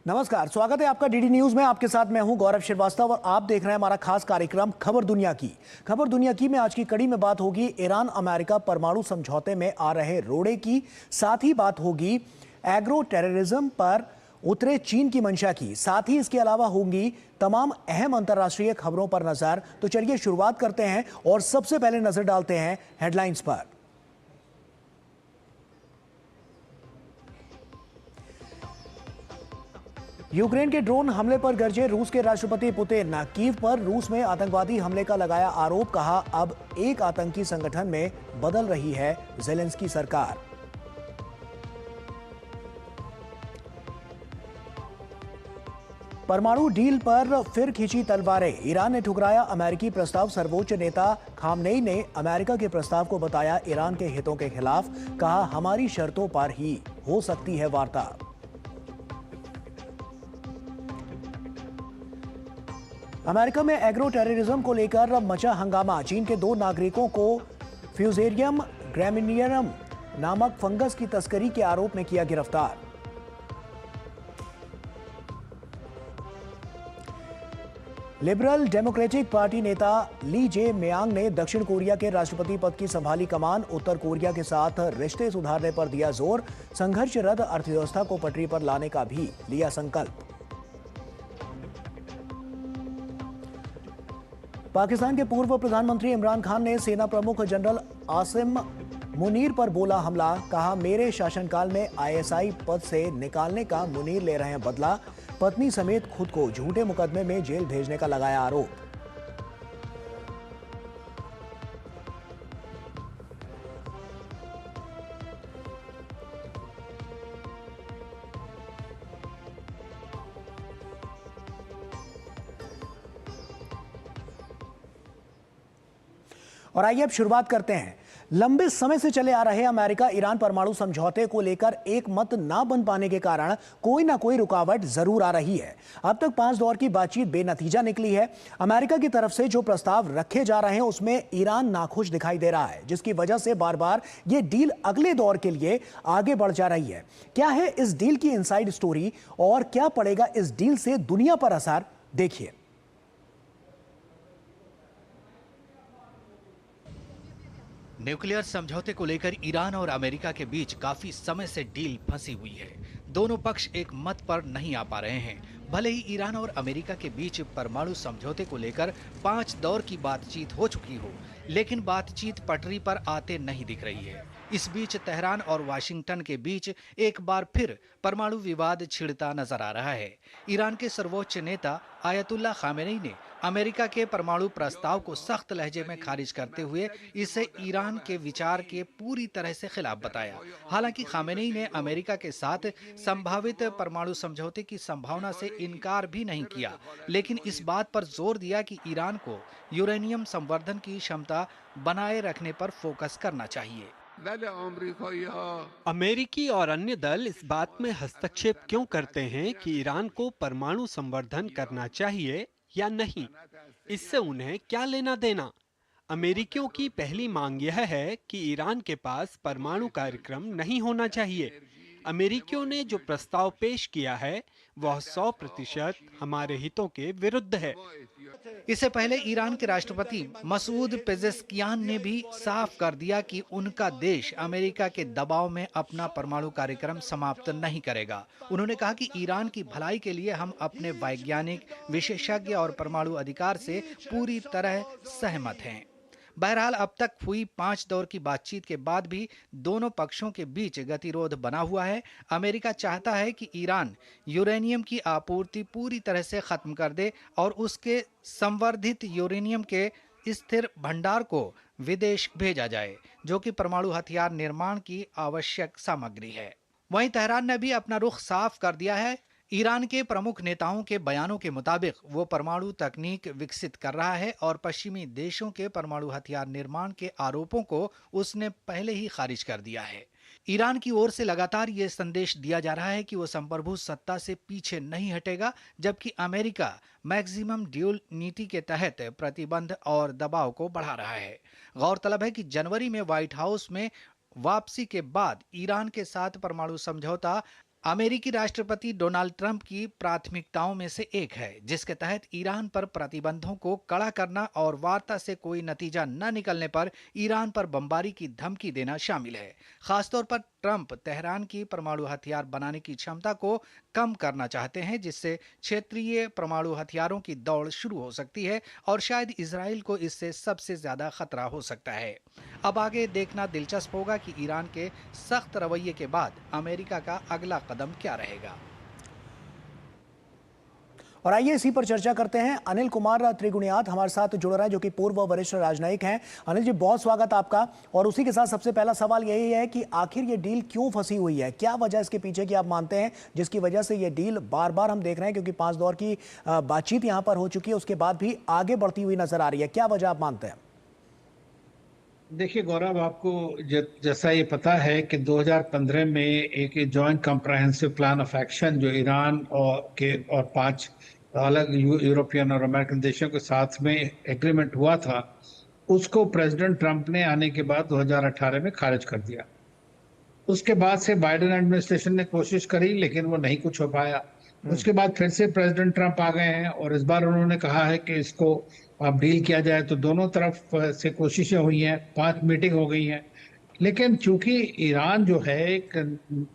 नमस्कार, स्वागत है आपका डीडी न्यूज में। आपके साथ मैं हूं गौरव श्रीवास्तव और आप देख रहे हैं हमारा खास कार्यक्रम खबर दुनिया की। खबर दुनिया की में आज की कड़ी में बात होगी ईरान अमेरिका परमाणु समझौते में आ रहे रोड़े की। साथ ही बात होगी एग्रो टेररिज्म पर उतरे चीन की मंशा की। साथ ही इसके अलावा होंगी तमाम अहम अंतर्राष्ट्रीय खबरों पर नजर। तो चलिए शुरुआत करते हैं और सबसे पहले नजर डालते हैं हेडलाइंस पर। यूक्रेन के ड्रोन हमले पर गरजे रूस के राष्ट्रपति पुतिन। कीव पर रूस में आतंकवादी हमले का लगाया आरोप। कहा अब एक आतंकी संगठन में बदल रही है ज़ेलेंस्की सरकार। परमाणु डील पर फिर खींची तलवारें। ईरान ने ठुकराया अमेरिकी प्रस्ताव। सर्वोच्च नेता खामनेई ने अमेरिका के प्रस्ताव को बताया ईरान के हितों के खिलाफ। कहा हमारी शर्तों पर ही हो सकती है वार्ता। अमेरिका में एग्रो टेररिज्म को लेकर मचा हंगामा। चीन के 2 नागरिकों को फ्यूजेरियम ग्रैमिनियरम नामक फंगस की तस्करी के आरोप में किया गिरफ्तार। लिबरल डेमोक्रेटिक पार्टी नेता ली जे मियांग ने दक्षिण कोरिया के राष्ट्रपति पद की संभाली कमान। उत्तर कोरिया के साथ रिश्ते सुधारने पर दिया जोर। संघर्षरत अर्थव्यवस्था को पटरी पर लाने का भी लिया संकल्प। पाकिस्तान के पूर्व प्रधानमंत्री इमरान खान ने सेना प्रमुख जनरल आसिम मुनीर पर बोला हमला। कहा मेरे शासनकाल में आईएसआई पद से निकालने का मुनीर ले रहे हैं बदला। पत्नी समेत खुद को झूठे मुकदमे में जेल भेजने का लगाया आरोप। और आइए अब शुरुआत करते हैं। लंबे समय से चले आ रहे अमेरिका ईरान परमाणु समझौते को लेकर एक मत ना बन पाने के कारण कोई ना कोई रुकावट जरूर आ रही है। अब तक 5 दौर की बातचीत बेनतीजा निकली है। अमेरिका की तरफ से जो प्रस्ताव रखे जा रहे हैं उसमें ईरान नाखुश दिखाई दे रहा है, जिसकी वजह से बार बार ये डील अगले दौर के लिए आगे बढ़ जा रही है। क्या है इस डील की इनसाइड स्टोरी और क्या पड़ेगा इस डील से दुनिया पर असर, देखिए। न्यूक्लियर समझौते को लेकर ईरान और अमेरिका के बीच काफी समय से डील फंसी हुई है। दोनों पक्ष एक मत पर नहीं आ पा रहे हैं। भले ही ईरान और अमेरिका के बीच परमाणु समझौते को लेकर 5 दौर की बातचीत हो चुकी हो, लेकिन बातचीत पटरी पर आते नहीं दिख रही है। इस बीच तेहरान और वाशिंगटन के बीच एक बार फिर परमाणु विवाद छिड़ता नजर आ रहा है। ईरान के सर्वोच्च नेता आयतुल्ला खामेनी ने अमेरिका के परमाणु प्रस्ताव को सख्त लहजे में खारिज करते हुए इसे ईरान के विचार के पूरी तरह से खिलाफ बताया। हालांकि खामेनी ने अमेरिका के साथ संभावित परमाणु समझौते की संभावना से इनकार भी नहीं किया, लेकिन इस बात पर जोर दिया कि ईरान को यूरेनियम संवर्धन की क्षमता बनाए रखने पर फोकस करना चाहिए। अमेरिकी और अन्य दल इस बात में हस्तक्षेप क्यों करते हैं कि ईरान को परमाणु संवर्धन करना चाहिए या नहीं? इससे उन्हें क्या लेना देना? अमेरिकियों की पहली मांग यह है कि ईरान के पास परमाणु कार्यक्रम नहीं होना चाहिए। अमेरिकियों ने जो प्रस्ताव पेश किया है वह 100% हमारे हितों के विरुद्ध है। इससे पहले ईरान के राष्ट्रपति मसूद पेजेस्कियान ने भी साफ कर दिया कि उनका देश अमेरिका के दबाव में अपना परमाणु कार्यक्रम समाप्त नहीं करेगा। उन्होंने कहा कि ईरान की भलाई के लिए हम अपने वैज्ञानिक, विशेषज्ञ और परमाणु अधिकार से पूरी तरह सहमत हैं। बहरहाल अब तक हुई 5 दौर की बातचीत के बाद भी दोनों पक्षों के बीच गतिरोध बना हुआ है। अमेरिका चाहता है कि ईरान यूरेनियम की आपूर्ति पूरी तरह से खत्म कर दे और उसके संवर्धित यूरेनियम के स्थिर भंडार को विदेश भेजा जाए, जो कि परमाणु हथियार निर्माण की आवश्यक सामग्री है। वहीं तेहरान ने भी अपना रुख साफ कर दिया है। ईरान के प्रमुख नेताओं के बयानों के मुताबिक वो परमाणु तकनीक विकसित कर रहा है और पश्चिमी देशों के परमाणु हथियार निर्माण के आरोपों को उसने पहले ही खारिज कर दिया है। ईरान की ओर से लगातार ये संदेश दिया जा रहा है कि वो संप्रभु सत्ता से पीछे नहीं हटेगा, जबकि अमेरिका मैक्सिमम ड्यूल नीति के तहत प्रतिबंध और दबाव को बढ़ा रहा है। गौरतलब है कि जनवरी में व्हाइट हाउस में वापसी के बाद ईरान के साथ परमाणु समझौता अमेरिकी राष्ट्रपति डोनाल्ड ट्रंप की प्राथमिकताओं में से एक है, जिसके तहत ईरान पर प्रतिबंधों को कड़ा करना और वार्ता से कोई नतीजा न निकलने पर ईरान पर बमबारी की धमकी देना शामिल है। खासतौर पर ट्रंप तेहरान की परमाणु हथियार बनाने की क्षमता को कम करना चाहते हैं, जिससे क्षेत्रीय परमाणु हथियारों की दौड़ शुरू हो सकती है और शायद इजराइल को इससे सबसे ज्यादा खतरा हो सकता है। अब आगे देखना दिलचस्प होगा कि ईरान के सख्त रवैये के बाद अमेरिका का अगला कदम क्या रहेगा। और आइए इसी पर चर्चा करते हैं। अनिल कुमार त्रिगुणियात हमारे साथ जुड़ रहे हैं, जो कि पूर्व वरिष्ठ राजनयिक हैं। अनिल जी, बहुत स्वागत आपका। और उसी के साथ सबसे पहला सवाल यही है कि आखिर ये डील क्यों फंसी हुई है? क्या वजह इसके पीछे की आप मानते हैं, जिसकी वजह से ये डील बार बार हम देख रहे हैं, क्योंकि 5 दौर की बातचीत यहाँ पर हो चुकी है, उसके बाद भी आगे बढ़ती हुई नजर आ रही है? क्या वजह आप मानते हैं? देखिए गौरव, आपको जैसा ये पता है कि 2015 में एक joint comprehensive plan of action जो ईरान और 5 अलग यूरोपियन और अमेरिकन देशों के साथ में एग्रीमेंट हुआ था, उसको प्रेसिडेंट ट्रंप ने आने के बाद 2018 में खारिज कर दिया। उसके बाद से बाइडेन एडमिनिस्ट्रेशन ने कोशिश करी, लेकिन वो नहीं कुछ हो पाया। उसके बाद फिर से प्रेसिडेंट ट्रंप आ गए हैं और इस बार उन्होंने कहा है कि इसको अब डील किया जाए। तो दोनों तरफ से कोशिशें हुई हैं, 5 मीटिंग हो गई हैं, लेकिन चूंकि ईरान जो है एक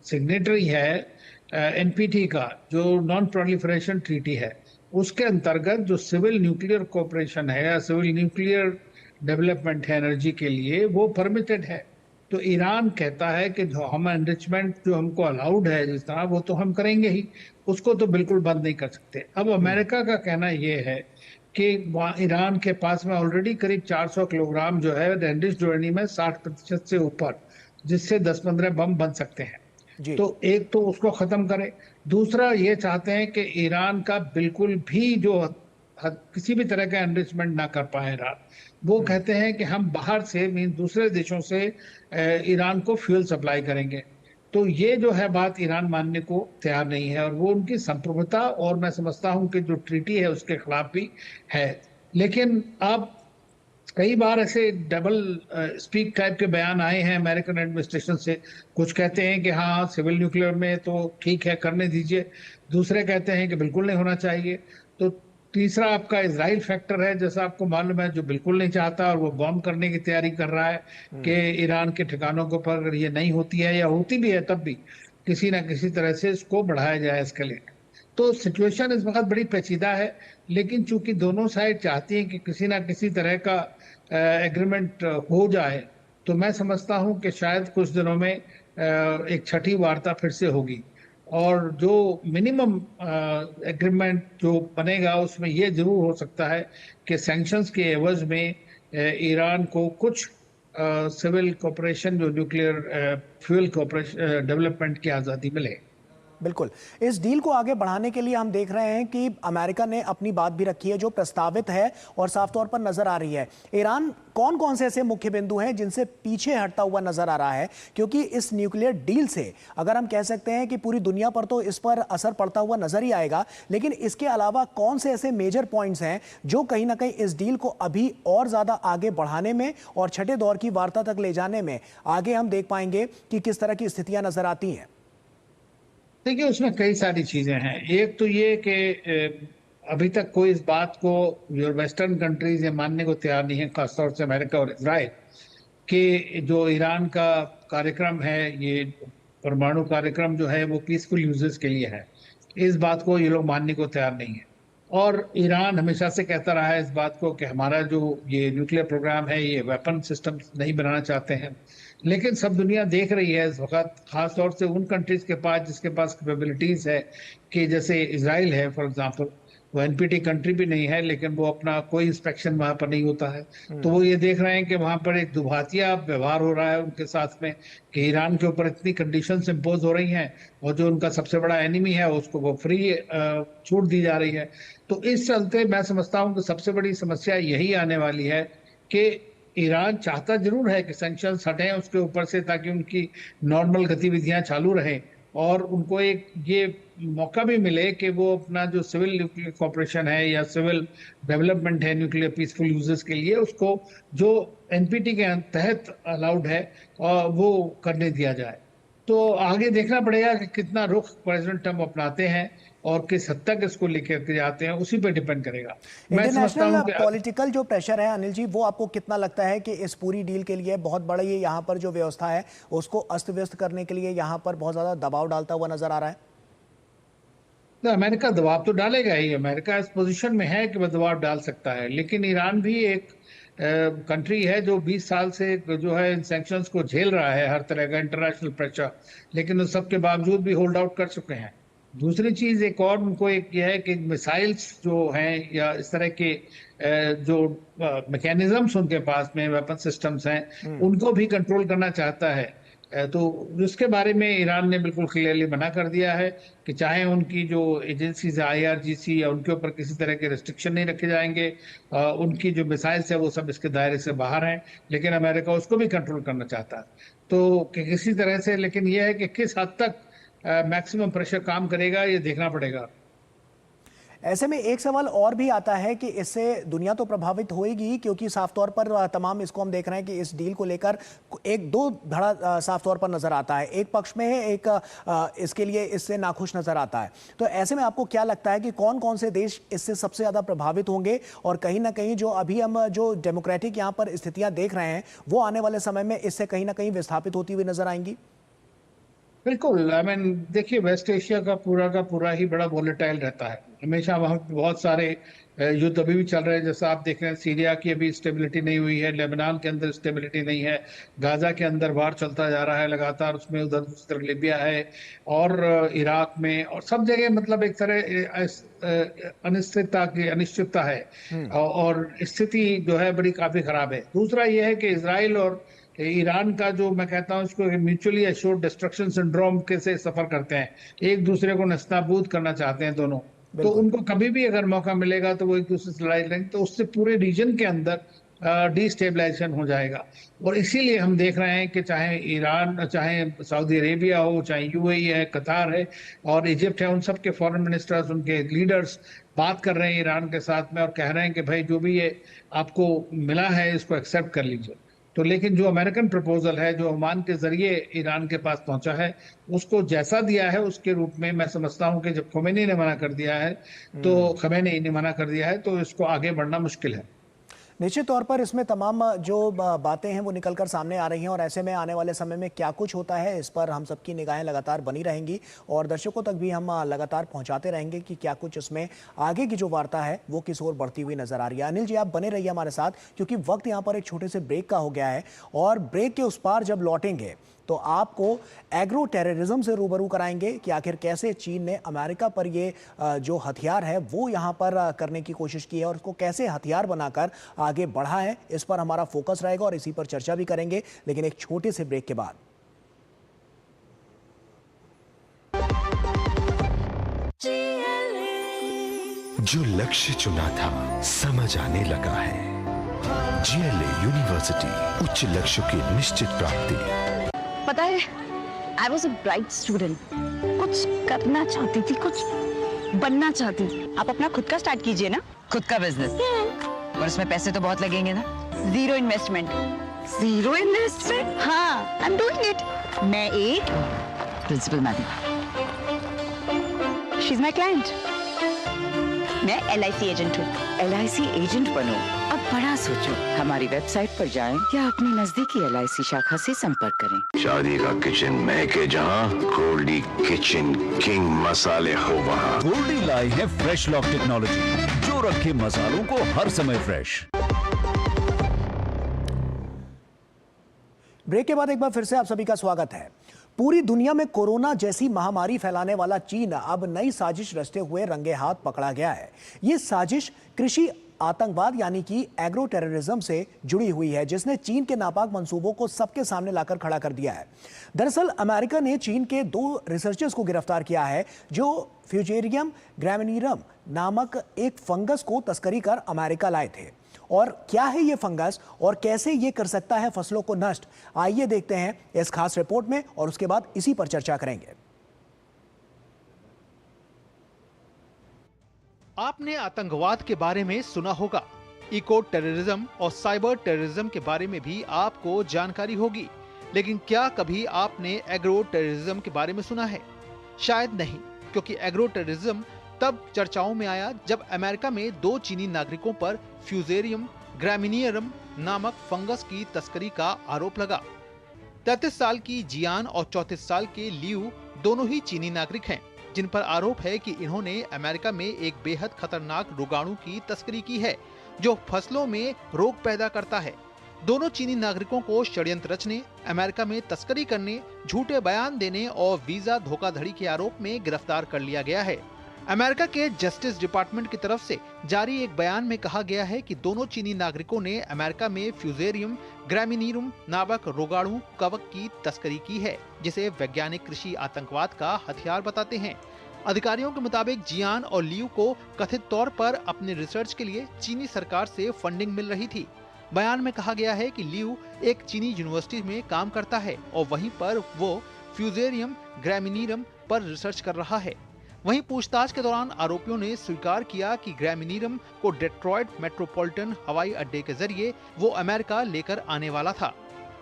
सिग्नेटरी है एनपीटी का, जो नॉन प्रोलिफरेशन ट्रीटी है, उसके अंतर्गत जो सिविल न्यूक्लियर कोऑपरेशन है या सिविल न्यूक्लियर डेवलपमेंट है एनर्जी के लिए, वो परमिटेड है। तो ईरान कहता है कि जो हम एनरिचमेंट जो हमको अलाउड है जिस तरह, वो तो हम करेंगे ही, उसको तो बिल्कुल बंद नहीं कर सकते। अब अमेरिका का कहना यह है कि ईरान के पास में ऑलरेडी करीब 400 किलोग्राम जो है एनरिच्ड यूरेनियम में 60% से ऊपर, जिससे 10-15 बम बन सकते हैं। तो एक तो उसको खत्म करें, दूसरा ये चाहते हैं कि ईरान का बिल्कुल भी जो किसी भी तरह का एनरिचमेंट ना कर पाए ईरान। वो कहते हैं कि हम बाहर से मीन दूसरे देशों से ईरान को फ्यूल सप्लाई करेंगे। तो ये जो है बात ईरान मानने को तैयार नहीं है और वो उनकी संप्रभुता और मैं समझता हूं कि जो ट्रीटी है उसके खिलाफ भी है। लेकिन अब कई बार ऐसे डबल स्पीक टाइप के बयान आए हैं अमेरिकन एडमिनिस्ट्रेशन से। कुछ कहते हैं कि हाँ सिविल न्यूक्लियर में तो ठीक है, करने दीजिए, दूसरे कहते हैं कि बिल्कुल नहीं होना चाहिए। तो तीसरा आपका इजराइल फैक्टर है, जैसा आपको मालूम है, जो बिल्कुल नहीं चाहता और वो बॉम्ब करने की तैयारी कर रहा है कि ईरान के ठिकानों के ऊपर अगर ये नहीं होती है या होती भी है तब भी किसी ना किसी तरह से इसको बढ़ाया जाए इसके लिए। तो सिचुएशन इस वक्त बड़ी पेचीदा है, लेकिन चूंकि दोनों साइड चाहती हैं कि किसी ना किसी तरह का एग्रीमेंट हो जाए, तो मैं समझता हूं कि शायद कुछ दिनों में एक छठी वार्ता फिर से होगी और जो मिनिमम एग्रीमेंट जो बनेगा उसमें ये जरूर हो सकता है कि सैंक्शंस के एवज में ईरान को कुछ सिविल कोऑपरेशन जो न्यूक्लियर फ्यूल कोऑपरेशन डेवलपमेंट की आज़ादी मिले। बिल्कुल। इस डील को आगे बढ़ाने के लिए हम देख रहे हैं कि अमेरिका ने अपनी बात भी रखी है, जो प्रस्तावित है और साफ तौर पर नजर आ रही है। ईरान कौन कौन से ऐसे मुख्य बिंदु हैं जिनसे पीछे हटता हुआ नजर आ रहा है? क्योंकि इस न्यूक्लियर डील से अगर हम कह सकते हैं कि पूरी दुनिया पर तो इस पर असर पड़ता हुआ नजर ही आएगा, लेकिन इसके अलावा कौन से ऐसे मेजर पॉइंट्स हैं जो कहीं ना कहीं इस डील को अभी और ज्यादा आगे बढ़ाने में और छठे दौर की वार्ता तक ले जाने में आगे हम देख पाएंगे कि किस तरह की स्थितियां नजर आती हैं? देखिए, उसमें कई सारी चीजें हैं। एक तो ये कि अभी तक कोई इस बात को जो वेस्टर्न कंट्रीज ये मानने को तैयार नहीं है, खासतौर से अमेरिका और इजराइल, कि जो ईरान का कार्यक्रम है, ये परमाणु कार्यक्रम जो है वो पीसफुल यूजेस के लिए है। इस बात को ये लोग मानने को तैयार नहीं है और ईरान हमेशा से कहता रहा है इस बात को कि हमारा जो ये न्यूक्लियर प्रोग्राम है ये वेपन सिस्टम नहीं बनाना चाहते हैं। लेकिन सब दुनिया देख रही है इस वक्त, खास तौर से उन कंट्रीज के पास जिसके पास कैपेबिलिटीज है, कि जैसे इजराइल है फॉर एग्जांपल, वो एनपीटी कंट्री भी नहीं है लेकिन वो अपना कोई इंस्पेक्शन वहां पर नहीं होता है। तो वो ये देख रहे हैं कि वहां पर एक दुभातिया व्यवहार हो रहा है उनके साथ में, कि ईरान के ऊपर इतनी कंडीशंस इम्पोज हो रही हैं और जो उनका सबसे बड़ा एनिमी है उसको वो फ्री छूट दी जा रही है। तो इस चलते मैं समझता हूँ कि सबसे बड़ी समस्या यही आने वाली है कि ईरान चाहता जरूर है कि सैंक्शंस हटें उसके ऊपर से, ताकि उनकी नॉर्मल गतिविधियां चालू रहें और उनको एक ये मौका भी मिले कि वो अपना जो सिविल न्यूक्लियर कॉपरेशन है या सिविल डेवलपमेंट है न्यूक्लियर पीसफुल यूजेस के लिए, उसको जो एनपीटी के तहत अलाउड है और वो करने दिया जाए। तो आगे देखना पड़ेगा कि कितना रुख प्रेसिडेंट ट्रम्प अपनाते हैं और किस हद तक इसको लेकर के जाते हैं, उसी पे डिपेंड करेगा। मैं समझता इंटरनेशनल हूँ कि पॉलिटिकल जो प्रेशर है अनिल जी, वो आपको कितना लगता है कि इस पूरी डील के लिए बहुत बड़ा ये यहाँ पर जो व्यवस्था है उसको अस्त व्यस्त करने के लिए यहाँ पर बहुत ज्यादा दबाव डालता हुआ नजर आ रहा है? तो अमेरिका दबाव तो डालेगा ही। अमेरिका इस पोजीशन में है कि वह दबाव डाल सकता है, लेकिन ईरान भी एक कंट्री है जो 20 साल से जो है इन सैंक्शंस को झेल रहा है, हर तरह का इंटरनेशनल प्रेशर, लेकिन उस सब के बावजूद भी होल्ड आउट कर चुके हैं। दूसरी चीज एक और उनको एक ये है कि मिसाइल्स जो हैं या इस तरह के जो मैकेनिज्म्स उनके पास में वेपन सिस्टम्स हैं, उनको भी कंट्रोल करना चाहता है। तो उसके बारे में ईरान ने बिल्कुल क्लियरली मना कर दिया है कि चाहे उनकी जो एजेंसीज IRGC या उनके ऊपर किसी तरह के रिस्ट्रिक्शन नहीं रखे जाएंगे, उनकी जो मिसाइल्स है वो सब इसके दायरे से बाहर हैं, लेकिन अमेरिका उसको भी कंट्रोल करना चाहता है। तो किसी तरह से, लेकिन यह है कि किस हद तक मैक्सिमम प्रेशर काम करेगा ये देखना पड़ेगा। ऐसे में एक सवाल और भी आता है कि इससे दुनिया तो प्रभावित होएगी, क्योंकि साफ तौर पर तमाम इसको हम देख रहे हैं कि इस डील को लेकर एक दो धड़ा साफ तौर पर नजर आता है। एक पक्ष में है, एक इसके लिए इससे नाखुश नजर आता है। तो ऐसे में आपको क्या लगता है कि कौन कौन से देश इससे सबसे ज्यादा प्रभावित होंगे, और कहीं ना कहीं जो अभी हम जो डेमोक्रेटिक यहाँ पर स्थितियां देख रहे हैं वो आने वाले समय में इससे कहीं ना कहीं विस्थापित होती हुई नजर आएंगी? बिल्कुल। देखिए, वेस्ट एशिया का पूरा ही बड़ा वोलेटाइल रहता है। हमेशा वहाँ बहुत सारे युद्ध अभी भी चल रहे हैं, जैसा आप देख रहे हैं सीरिया की अभी स्टेबिलिटी नहीं हुई है, लेबनान के अंदर स्टेबिलिटी नहीं है, गाजा के अंदर वार चलता जा रहा है लगातार, उसमें उधर दूसरी तरफ लीबिया है, और इराक में, और सब जगह मतलब एक तरह अनिश्चितता है, और स्थिति जो है बड़ी काफी खराब है। दूसरा यह है कि इसराइल और ईरान का जो मैं कहता हूँ इसको म्यूचुअली एश्योर्ड डिस्ट्रक्शन सिंड्रोम के से सफर करते हैं, एक दूसरे को नस्ताबूद करना चाहते हैं दोनों। तो उनको कभी भी अगर मौका मिलेगा तो वो एक दूसरे से लड़ाई लड़ेंगे, तो उससे पूरे रीजन के अंदर डिस्टेबलाइजेशन हो जाएगा। और इसीलिए हम देख रहे हैं कि चाहे ईरान, चाहे सऊदी अरेबिया हो, चाहे UAE है, कतार है और इजिप्ट है, उन सब के फॉरेन मिनिस्टर्स, उनके लीडर्स बात कर रहे हैं ईरान के साथ में और कह रहे हैं कि भाई जो भी ये आपको मिला है इसको एक्सेप्ट कर लीजिए। तो लेकिन जो अमेरिकन प्रपोजल है, जो ओमान के जरिए ईरान के पास पहुंचा है, उसको जैसा दिया है उसके रूप में मैं समझता हूं कि जब खमेनी ने मना कर दिया है तो इसको आगे बढ़ना मुश्किल है। निश्चित तौर पर इसमें तमाम जो बातें हैं वो निकलकर सामने आ रही हैं, और ऐसे में आने वाले समय में क्या कुछ होता है इस पर हम सबकी निगाहें लगातार बनी रहेंगी और दर्शकों तक भी हम लगातार पहुंचाते रहेंगे कि क्या कुछ इसमें आगे की जो वार्ता है वो किस ओर बढ़ती हुई नजर आ रही है। अनिल जी, आप बने रहिए हमारे साथ, क्योंकि वक्त यहाँ पर एक छोटे से ब्रेक का हो गया है, और ब्रेक के उस पार जब लौटेंगे तो आपको एग्रो टेररिज्म से रूबरू कराएंगे कि आखिर कैसे चीन ने अमेरिका पर ये जो हथियार है वो यहाँ पर करने की कोशिश की है और उसको कैसे हथियार बनाकर आगे बढ़ा है। इस पर हमारा फोकस रहेगा और इसी पर चर्चा भी करेंगे, लेकिन एक छोटे से ब्रेक के बाद। जो लक्ष्य चुना था समझ आने लगा है। GLA यूनिवर्सिटी, उच्च लक्ष्य की निश्चित प्राप्ति। पता है, I was a bright student. कुछ करना चाहती थी, कुछ बनना चाहती थी। आप अपना खुद का स्टार्ट कीजिए ना, खुद का बिजनेस। पर उसमें पैसे तो बहुत लगेंगे ना। Zero investment. Zero investment? हाँ, आई एम डूइंग इट। मैं एक principal madam, she is my client. मैं LIC एजेंट हूँ। LIC एजेंट बनो। अब बड़ा सोचो, हमारी वेबसाइट पर जाएं या अपनी नजदीकी LIC शाखा से संपर्क करें। शादी का किचन महके जहाँ, गोल्डी किचन किंग मसाले हो वहाँ। गोल्डी लाई है फ्रेश लॉक टेक्नोलॉजी, जो रखे मसालों को हर समय फ्रेश। ब्रेक के बाद एक बार फिर से आप सभी का स्वागत है। पूरी दुनिया में कोरोना जैसी महामारी फैलाने वाला चीन अब नई साजिश रचते हुए रंगे हाथ पकड़ा गया है। ये साजिश कृषि आतंकवाद यानी कि एग्रो टेररिज्म से जुड़ी हुई है, जिसने चीन के नापाक मंसूबों को सबके सामने लाकर खड़ा कर दिया है। दरअसल अमेरिका ने चीन के 2 रिसर्चर्स को गिरफ्तार किया है जो फ्यूजेरियम ग्रामिनीरम नामक एक फंगस को तस्करी कर अमेरिका लाए थे। और क्या है ये फंगस और कैसे ये कर सकता है फसलों को नष्ट, आइए देखते हैं इस खास रिपोर्ट में और उसके बाद इसी पर चर्चा करेंगे। आपने आतंकवाद के बारे में सुना होगा, इको टेररिज्म और साइबर टेररिज्म के बारे में भी आपको जानकारी होगी, लेकिन क्या कभी आपने एग्रो टेररिज्म के बारे में सुना है? शायद नहीं, क्योंकि एग्रो टेररिज्म तब चर्चाओं में आया जब अमेरिका में 2 चीनी नागरिकों पर फ्यूजेरियम ग्रामिनियरम नामक फंगस की तस्करी का आरोप लगा। 33 साल की जियान और 34 साल के लियू दोनों ही चीनी नागरिक हैं, जिन पर आरोप है कि इन्होंने अमेरिका में एक बेहद खतरनाक रोगाणु की तस्करी की है जो फसलों में रोग पैदा करता है। दोनों चीनी नागरिकों को षड्यंत्र रचने, अमेरिका में तस्करी करने, झूठे बयान देने और वीजा धोखाधड़ी के आरोप में गिरफ्तार कर लिया गया है। अमेरिका के जस्टिस डिपार्टमेंट की तरफ से जारी एक बयान में कहा गया है कि दोनों चीनी नागरिकों ने अमेरिका में फ्यूजेरियम ग्रामिनीरम नामक रोगाणु कवक की तस्करी की है, जिसे वैज्ञानिक कृषि आतंकवाद का हथियार बताते हैं। अधिकारियों के मुताबिक जियान और लियू को कथित तौर पर अपने रिसर्च के लिए चीनी सरकार से फंडिंग मिल रही थी। बयान में कहा गया है कि लियू एक चीनी यूनिवर्सिटी में काम करता है और वहीं पर वो फ्यूजेरियम ग्रामिनीरम पर रिसर्च कर रहा है। वहीं पूछताछ के दौरान आरोपियों ने स्वीकार किया कि ग्रामिनीरम को डेट्रॉयट मेट्रोपॉलिटन हवाई अड्डे के जरिए वो अमेरिका लेकर आने वाला था।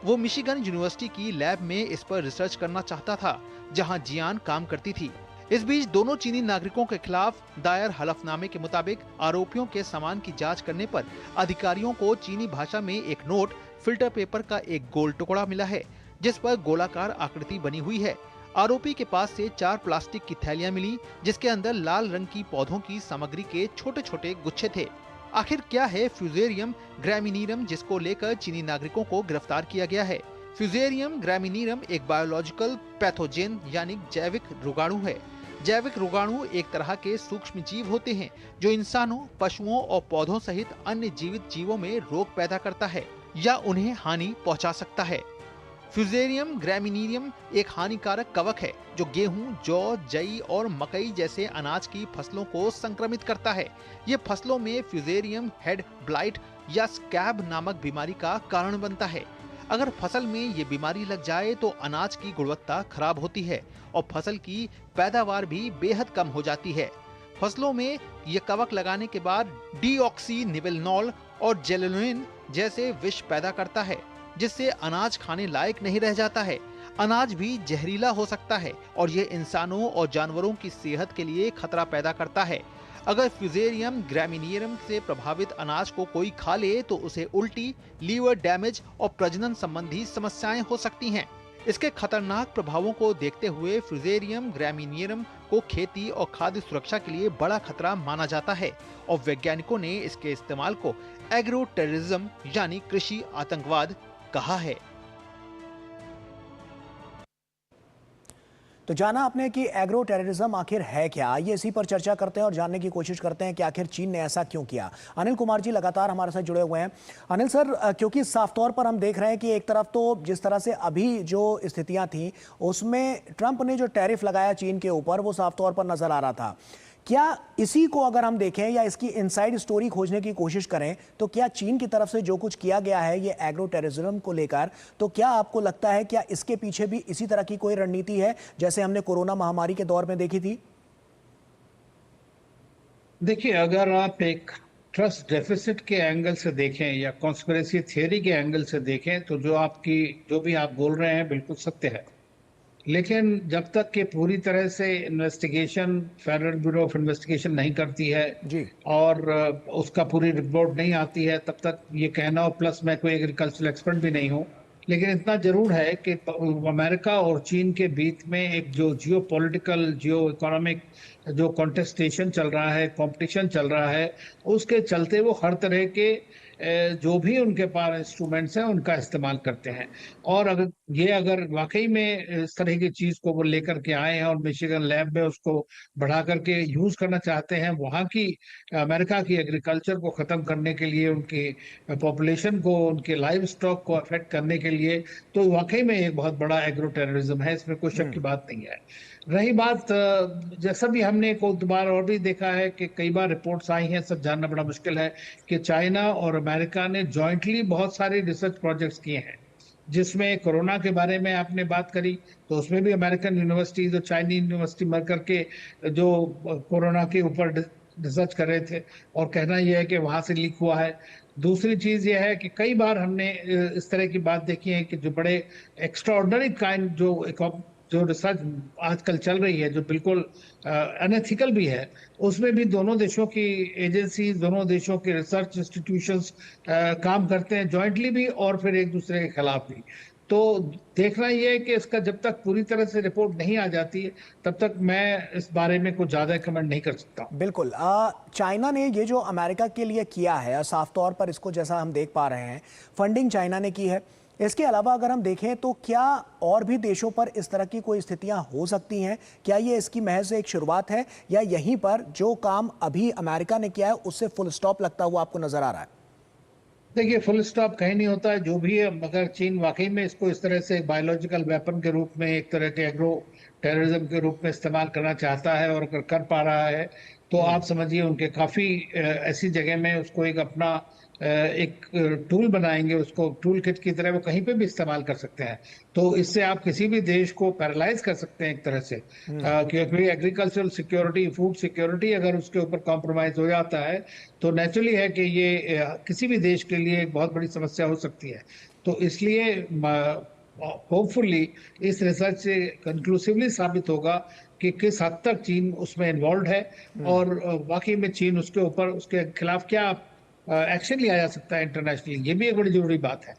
वो मिशिगन यूनिवर्सिटी की लैब में इस पर रिसर्च करना चाहता था, जहां जियान काम करती थी। इस बीच दोनों चीनी नागरिकों के खिलाफ दायर हलफनामे के मुताबिक आरोपियों के सामान की जांच करने पर अधिकारियों को चीनी भाषा में एक नोट, फिल्टर पेपर का एक गोल टुकड़ा मिला है, जिस पर गोलाकार आकृति बनी हुई है। आरोपी के पास से 4 प्लास्टिक की थैलियां मिली, जिसके अंदर लाल रंग की पौधों की सामग्री के छोटे छोटे गुच्छे थे। आखिर क्या है फ्यूजेरियम ग्रामिनीरम, जिसको लेकर चीनी नागरिकों को गिरफ्तार किया गया है? फ्यूजेरियम ग्रामिनीरम एक बायोलॉजिकल पैथोजेन यानी जैविक रोगाणु है। जैविक रोगाणु एक तरह के सूक्ष्म जीव होते हैं जो इंसानों, पशुओं और पौधों सहित अन्य जीवित जीवों में रोग पैदा करता है या उन्हें हानि पहुंचा सकता है। फ्यूजेरियम ग्रामिनीरियम एक हानिकारक कवक है जो गेहूं, जौ, जई और मकई जैसे अनाज की फसलों को संक्रमित करता है। ये फसलों में फ्यूजेरियम हेड ब्लाइट या स्कैब नामक बीमारी का कारण बनता है। अगर फसल में ये बीमारी लग जाए तो अनाज की गुणवत्ता खराब होती है और फसल की पैदावार भी बेहद कम हो जाती है। फसलों में ये कवक लगाने के बाद डीऑक्सीनिवेलनॉल और जेलुलिन जैसे विष पैदा करता है, जिससे अनाज खाने लायक नहीं रह जाता है। अनाज भी जहरीला हो सकता है और ये इंसानों और जानवरों की सेहत के लिए खतरा पैदा करता है। अगर फ्यूजेरियम ग्रामिनीरम से प्रभावित अनाज को कोई खा ले तो उसे उल्टी, लीवर डैमेज और प्रजनन संबंधी समस्याएं हो सकती हैं। इसके खतरनाक प्रभावों को देखते हुए फ्यूजेरियम ग्रामिनीरम को खेती और खाद्य सुरक्षा के लिए बड़ा खतरा माना जाता है और वैज्ञानिकों ने इसके इस्तेमाल को एग्रो टेररिज्म यानी कृषि आतंकवाद कहा है। तो जाना आपने कि एग्रो टेररिज्म आखिर है क्या? आइए इसी पर चर्चा करते हैं और जानने की कोशिश करते हैं कि आखिर चीन ने ऐसा क्यों किया। अनिल कुमार जी लगातार हमारे साथ जुड़े हुए हैं। अनिल सर, क्योंकि साफ तौर पर हम देख रहे हैं कि एक तरफ तो जिस तरह से अभी जो स्थितियां थी उसमें ट्रंप ने जो टैरिफ लगाया चीन के ऊपर वो साफ तौर पर नजर आ रहा था। क्या इसी को अगर हम देखें या इसकी इनसाइड स्टोरी खोजने की कोशिश करें तो क्या चीन की तरफ से जो कुछ किया गया है ये एग्रो टेररिज्म को लेकर, तो क्या आपको लगता है क्या इसके पीछे भी इसी तरह की कोई रणनीति है जैसे हमने कोरोना महामारी के दौर में देखी थी? देखिए, अगर आप एक ट्रस्ट डेफिसिट के एंगल से देखें या कॉन्स्पिरेसी थियरी के एंगल से देखें तो जो भी आप बोल रहे हैं बिल्कुल सत्य है। लेकिन जब तक कि पूरी तरह से investigation federal bureau of investigation नहीं करती है जी, और उसका पूरी रिपोर्ट नहीं आती है, तब तक ये कहना, और प्लस मैं कोई एग्रीकल्चरल एक्सपर्ट भी नहीं हूँ, लेकिन इतना जरूर है कि अमेरिका और चीन के बीच में एक जो जियो पॉलिटिकल, जियो इकोनॉमिक जो कॉन्टेस्टेशन चल रहा है, कंपटीशन चल रहा है, उसके चलते वो हर तरह के जो भी उनके पास इंस्ट्रूमेंट्स हैं उनका इस्तेमाल करते हैं। और अगर वाकई में इस तरह की चीज को वो लेकर के आए हैं और मिशिगन लैब में उसको बढ़ा करके यूज करना चाहते हैं, वहाँ की अमेरिका की एग्रीकल्चर को खत्म करने के लिए, उनकी पॉपुलेशन को, उनके लाइव स्टॉक को अफेक्ट करने के लिए, तो वाकई में एक बहुत बड़ा एग्रो टेररिज्म है, इसमें कोई शक की बात नहीं है। रही बात, जैसा भी हमने को दोबारा और भी देखा है कि कई बार रिपोर्ट्स आई हैं, सब जानना बड़ा मुश्किल है, कि चाइना और अमेरिका ने जॉइंटली बहुत सारे रिसर्च प्रोजेक्ट्स किए हैं, जिसमें कोरोना के बारे में आपने बात करी तो उसमें भी अमेरिकन यूनिवर्सिटीज और चाइनीज यूनिवर्सिटी मिल करके जो कोरोना के ऊपर रिसर्च कर रहे थे और कहना यह है कि वहां से लीक हुआ है। दूसरी चीज यह है कि कई बार हमने इस तरह की बात देखी है कि जो बड़े एक्स्ट्राऑर्डिनरी काइंड जो रिसर्च आजकल चल रही है, जो बिल्कुल अनएथिकल भी है, उसमें भी दोनों देशों की एजेंसी, दोनों देशों के रिसर्च इंस्टीट्यूशंस काम करते हैं जॉइंटली भी और फिर एक दूसरे के खिलाफ भी। तो देखना यह है कि इसका जब तक पूरी तरह से रिपोर्ट नहीं आ जाती है तब तक मैं इस बारे में कुछ ज़्यादा कमेंट नहीं कर सकता। बिल्कुल। चाइना ने ये जो अमेरिका के लिए किया है, साफ तौर पर इसको जैसा हम देख पा रहे हैं, फंडिंग चाइना ने की है। इसके अलावा अगर हम देखें तो क्या और भी देशों पर इस तरह की कोई स्थितियां हो सकती हैं? क्या ये इसकी महज एक शुरुआत है या यहीं पर जो काम अभी अमेरिका ने किया है उससे फुल स्टॉप लगता हुआ आपको नजर आ रहा है? देखिए, फुल स्टॉप कहीं नहीं होता है, जो भी है। मगर चीन वाकई में इसको इस तरह से बायोलॉजिकल वेपन के रूप में, एक तरह के एग्रो टेररिज्म के रूप में इस्तेमाल करना चाहता है और अगर कर पा रहा है तो आप समझिए उनके काफ़ी ऐसी जगह में उसको एक अपना एक टूल बनाएंगे, उसको टूल किट की तरह वो कहीं पे भी इस्तेमाल कर सकते हैं। तो इससे आप किसी भी देश को पैरालाइज कर सकते हैं एक तरह से, क्योंकि एग्रीकल्चरल सिक्योरिटी, फूड सिक्योरिटी अगर उसके ऊपर कॉम्प्रोमाइज हो जाता है तो नेचुरली है कि ये किसी भी देश के लिए एक बहुत बड़ी समस्या हो सकती है। तो इसलिए होपफुली इस रिसर्च से कंक्लूसिवली साबित होगा कि किस हद तक चीन उसमें इन्वॉल्व है और वाकई में चीन उसके ऊपर, उसके खिलाफ क्या एक्शन लिया जा सकता है इंटरनेशनली। ये भी एक बड़ी जरूरी बात है,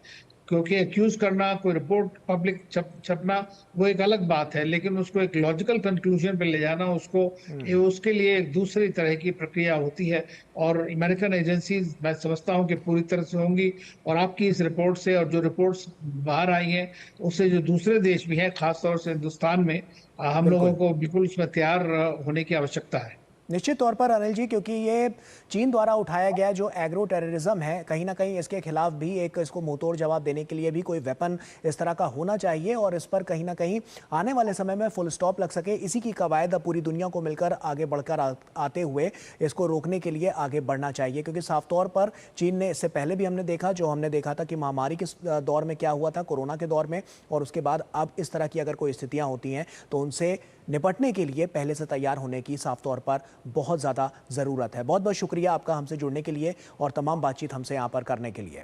क्योंकि एक्यूज करना, कोई रिपोर्ट पब्लिक छपना वो एक अलग बात है, लेकिन उसको एक लॉजिकल कंक्लूजन पे ले जाना, उसके लिए एक दूसरी तरह की प्रक्रिया होती है। और अमेरिकन एजेंसीज मैं समझता हूँ कि पूरी तरह से होंगी, और आपकी इस रिपोर्ट से और जो रिपोर्ट्स बाहर आई हैं उससे जो दूसरे देश भी हैं, खासतौर से हिंदुस्तान में, हम लोगों को बिल्कुल इसमें तैयार होने की आवश्यकता है। निश्चित तौर पर अनिल जी, क्योंकि ये चीन द्वारा उठाया गया जो एग्रो टेररिज्म है, कहीं ना कहीं इसके खिलाफ भी एक इसको मुंहतोड़ जवाब देने के लिए भी कोई वेपन इस तरह का होना चाहिए और इस पर कहीं ना कहीं आने वाले समय में फुल स्टॉप लग सके। इसी की कवायद पूरी दुनिया को मिलकर आगे बढ़कर आते हुए इसको रोकने के लिए आगे बढ़ना चाहिए, क्योंकि साफ तौर पर चीन ने, इससे पहले भी हमने देखा था कि महामारी के दौर में क्या हुआ था, कोरोना के दौर में, और उसके बाद अब इस तरह की अगर कोई स्थितियाँ होती हैं तो उनसे निपटने के लिए पहले से तैयार होने की साफ तौर पर बहुत ज़्यादा ज़रूरत है। बहुत बहुत शुक्रिया आपका हमसे जुड़ने के लिए और तमाम बातचीत हमसे यहाँ पर करने के लिए।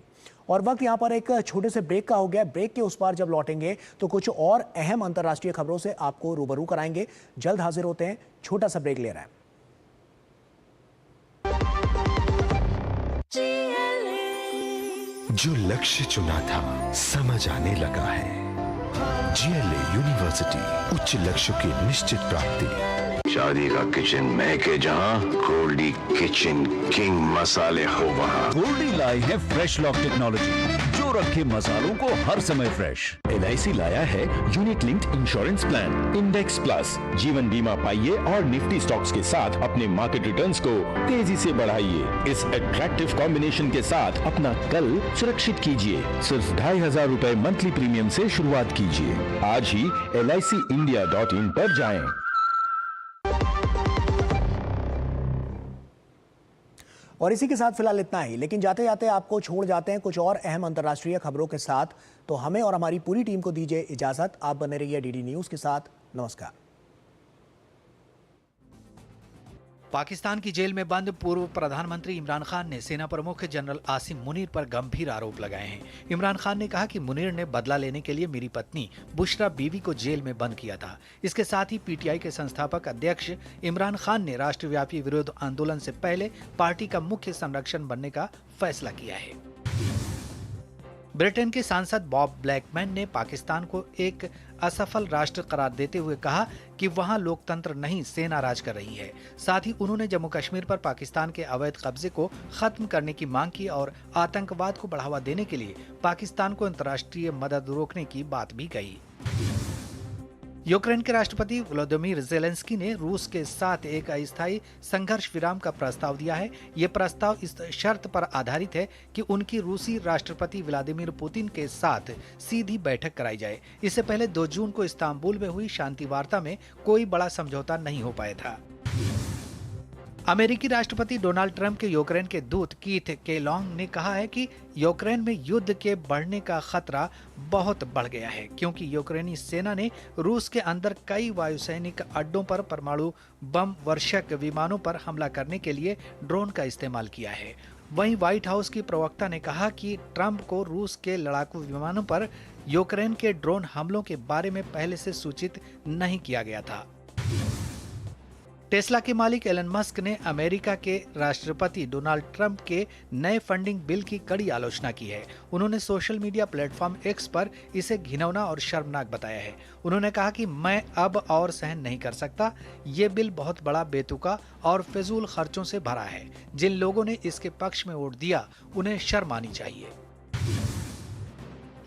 और वक्त यहाँ पर एक छोटे से ब्रेक का हो गया। ब्रेक के उस पार जब लौटेंगे तो कुछ और अहम अंतर्राष्ट्रीय खबरों से आपको रूबरू कराएंगे। जल्द हाजिर होते हैं, छोटा सा ब्रेक ले रहे हैं। जो लक्ष्य चुना था समझ आने लगा है। GLA यूनिवर्सिटी, उच्च लक्ष्य की निश्चित प्राप्ति। शादी का किचन महके जहाँ, गोल्डी किचन किंग मसाले हो वहाँ। गोल्डी लाई है फ्रेश लॉक टेक्नोलॉजी जो रखे मसालों को हर समय फ्रेश। LIC लाया है unit linked insurance plan index plus. जीवन बीमा पाइए और निफ्टी स्टॉक्स के साथ अपने मार्केट रिटर्न्स को तेजी से बढ़ाइए। इस अट्रैक्टिव कॉम्बिनेशन के साथ अपना कल सुरक्षित कीजिए। सिर्फ 2500 रुपए मंथली प्रीमियम से शुरुआत कीजिए। आज ही LICindia.in पर जाएं। और इसी के साथ फिलहाल इतना ही, लेकिन जाते जाते आपको छोड़ जाते हैं कुछ और अहम अंतर्राष्ट्रीय खबरों के साथ। तो हमें और हमारी पूरी टीम को दीजिए इजाजत। आप बने रहिए DD न्यूज के साथ। नमस्कार। पाकिस्तान की जेल में बंद पूर्व प्रधानमंत्री इमरान खान ने सेना प्रमुख जनरल आसिम मुनीर पर गंभीर आरोप लगाए हैं। इमरान खान ने कहा कि मुनीर ने बदला लेने के लिए मेरी पत्नी बुशरा बीवी को जेल में बंद किया था। इसके साथ ही PTI के संस्थापक अध्यक्ष इमरान खान ने राष्ट्रव्यापी विरोध आंदोलन से पहले पार्टी का मुख्य संरक्षक बनने का फैसला किया है। ब्रिटेन के सांसद बॉब ब्लैकमैन ने पाकिस्तान को एक असफल राष्ट्र करार देते हुए कहा कि वहां लोकतंत्र नहीं, सेना राज कर रही है। साथ ही उन्होंने जम्मू कश्मीर पर पाकिस्तान के अवैध कब्जे को खत्म करने की मांग की और आतंकवाद को बढ़ावा देने के लिए पाकिस्तान को अंतर्राष्ट्रीय मदद रोकने की बात भी कही। यूक्रेन के राष्ट्रपति व्लादिमीर ज़ेलेंस्की ने रूस के साथ एक अस्थायी संघर्ष विराम का प्रस्ताव दिया है। ये प्रस्ताव इस शर्त पर आधारित है कि उनकी रूसी राष्ट्रपति व्लादिमीर पुतिन के साथ सीधी बैठक कराई जाए। इससे पहले 2 जून को इस्तांबुल में हुई शांति वार्ता में कोई बड़ा समझौता नहीं हो पाया था। अमेरिकी राष्ट्रपति डोनाल्ड ट्रंप के यूक्रेन के दूत कीथ केलॉन्ग ने कहा है कि यूक्रेन में युद्ध के बढ़ने का खतरा बहुत बढ़ गया है, क्योंकि यूक्रेनी सेना ने रूस के अंदर कई वायुसैनिक अड्डों पर परमाणु बम वर्षक विमानों पर हमला करने के लिए ड्रोन का इस्तेमाल किया है। वहीं व्हाइट हाउस की प्रवक्ता ने कहा कि ट्रंप को रूस के लड़ाकू विमानों पर यूक्रेन के ड्रोन हमलों के बारे में पहले से सूचित नहीं किया गया था। टेस्ला के मालिक एलन मस्क ने अमेरिका के राष्ट्रपति डोनाल्ड ट्रंप के नए फंडिंग बिल की कड़ी आलोचना की है। उन्होंने सोशल मीडिया प्लेटफॉर्म एक्स पर इसे घिनौना और शर्मनाक बताया है। उन्होंने कहा कि मैं अब और सहन नहीं कर सकता। ये बिल बहुत बड़ा, बेतुका और फिजूल खर्चों से भरा है। जिन लोगों ने इसके पक्ष में वोट दिया उन्हें शर्म आनी चाहिए।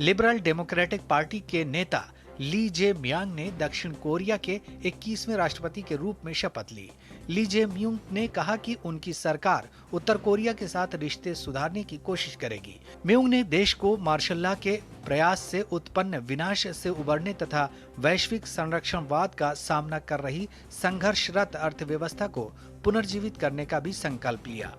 लिबरल डेमोक्रेटिक पार्टी के नेता ली जे मियांग ने दक्षिण कोरिया के 21वें राष्ट्रपति के रूप में शपथ ली। ली जे मियांग ने कहा कि उनकी सरकार उत्तर कोरिया के साथ रिश्ते सुधारने की कोशिश करेगी। मियांग ने देश को मार्शल लॉ के प्रयास से उत्पन्न विनाश से उबरने तथा वैश्विक संरक्षणवाद का सामना कर रही संघर्षरत अर्थव्यवस्था को पुनर्जीवित करने का भी संकल्प लिया।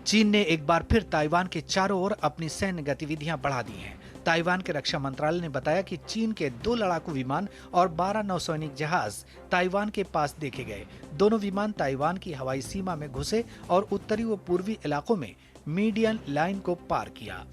चीन ने एक बार फिर ताइवान के चारों ओर अपनी सैन्य गतिविधियां बढ़ा दी हैं। ताइवान के रक्षा मंत्रालय ने बताया कि चीन के 2 लड़ाकू विमान और 12 नौसैनिक जहाज ताइवान के पास देखे गए। दोनों विमान ताइवान की हवाई सीमा में घुसे और उत्तरी व पूर्वी इलाकों में मीडियन लाइन को पार किया।